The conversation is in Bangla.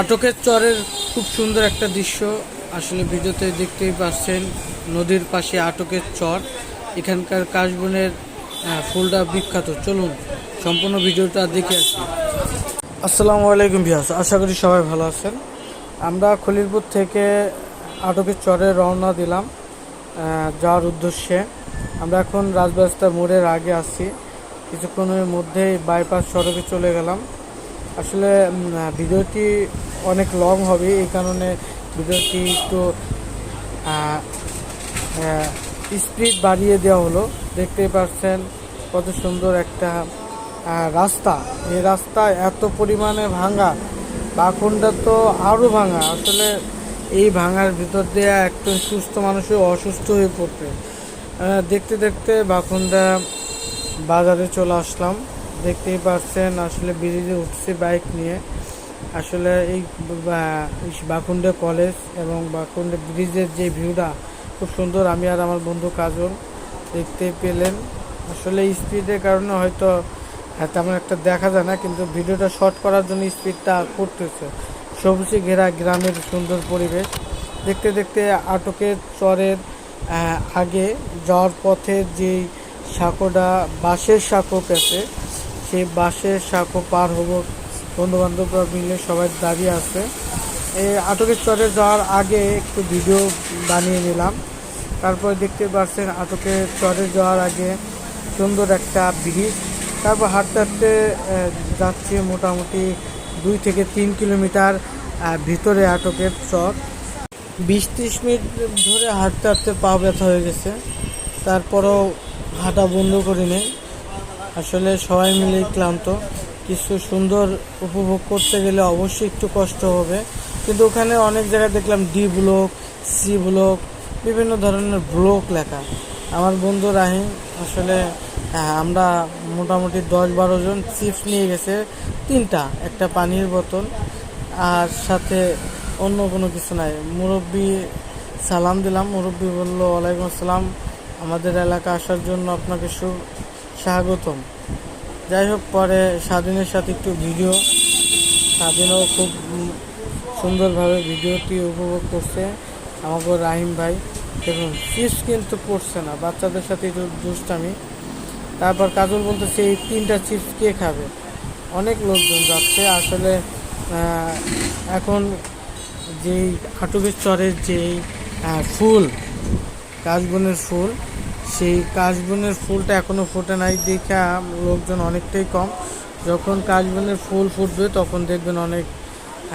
আটকের চরের খুব সুন্দর একটা দৃশ্য আসলে ভিডিওতে দেখতেই পাচ্ছেন। নদীর পাশে আটকের চর, এখানকার কাশবনের ফুলটা বিখ্যাত। চলুন সম্পূর্ণ ভিডিওটা দেখে আসি। আসসালামু আলাইকুম ভিউয়ার্স, আশা করি সবাই ভালো আছেন। আমরা খলিলপুর থেকে আটকের চরে রওনা দিলাম যাওয়ার উদ্দেশ্যে। আমরা এখন রাজবাস্তা মোড়ের আগে আছি, কিছুক্ষণের মধ্যেই বাইপাস সড়কে চলে গেলাম। আসলে ভিডিওটি অনেক লং হবে, এই কারণে ভিডিওটি একটু স্পিড বাড়িয়ে দেওয়া হলো। দেখতেই পাচ্ছেন কত সুন্দর একটা রাস্তা। এই রাস্তা এত পরিমাণে ভাঙা, বাকুন্ডা তো আরও ভাঙা। আসলে এই ভাঙার ভিতর দিয়ে একজন সুস্থ মানুষও অসুস্থ হয়ে পড়বে। দেখতে দেখতে বাকুন্ডা বাজারে চলে আসলাম। দেখতেই পাচ্ছেন আসলে ব্রিজে উঠছে বাইক নিয়ে। আসলে এই বাকুন্ডা কলেজ এবং বাকুন্ডা ব্রিজের যে ভিউটা খুব সুন্দর। আমি আর আমার বন্ধু কাজল দেখতে পেলেন। আসলে স্পিডের কারণে হয়তো তেমন একটা দেখা যায় না, কিন্তু ভিডিওটা শর্ট করার জন্য স্পিডটা করতেছে। সবুজে ঘেরা গ্রামের সুন্দর পরিবেশ। দেখতে দেখতে আটকের চরের আগে যাওয়ার পথে যেই সাঁকোটা বাঁশের সাঁকো পেছে, সেই বাঁশের সাঁকো পার হব। বন্ধুবান্ধবরা মিলে সবাই দাঁড়িয়ে আছে। এই আটকের চরে যাওয়ার আগে একটু ভিডিও বানিয়ে নিলাম। তারপর দেখতে পাচ্ছেন আটকের চরে যাওয়ার আগে সুন্দর একটা ব্রিজ। তারপর হাঁটতে হাঁটতে যাচ্ছে মোটামুটি 2 থেকে 3 কিলোমিটার ভিতরে আটকের চর। 20-30 মিনিট ধরে হাঁটতে হাঁটতে পা ব্যথা হয়ে গেছে, তারপরও হাঁটা বন্ধ করি নেই। আসলে সবাই মিলে ক্লান্ত। কিছু সুন্দর উপভোগ করতে গেলে অবশ্যই একটু কষ্ট হবে, কিন্তু ওখানে অনেক জায়গায় দেখলাম ডি ব্লক, সি ব্লক, বিভিন্ন ধরনের ব্লক লেখা। আমার বন্ধু রাহিম আসলে আমরা মোটামুটি 10-12 জন চিপস নিয়ে গেছে 3টা, একটা পানির বোতল, আর সাথে অন্য কোনো কিছু নাই। মুরব্বি সালাম দিলাম, মুরব্বি বলল ওয়ালাইকুম আসসালাম, আমাদের এলাকা আসার জন্য আপনাকে স্বাগতম। যাই হোক, পরে স্বাধীনের সাথে একটু ভিডিও, স্বাধীনও খুব সুন্দরভাবে ভিডিওটি উপভোগ করছে। আমাকে রাহিম ভাই দেখুন চিপস কিন্তু পড়ছে না, বাচ্চাদের সাথে একটু দুষ্টামি। তারপর কাজল বলতেছে এই 3টা চিপস কে খাবে। অনেক লোকজন যাচ্ছে। আসলে এখন যেই আটকের চরের যেই ফুল, কাশবনের ফুল, সেই কাশবনের ফুলটা এখনও ফোটে নাই দেখা লোকজন অনেকটাই কম। যখন কাশবনের ফুল ফুটবে তখন দেখবেন অনেক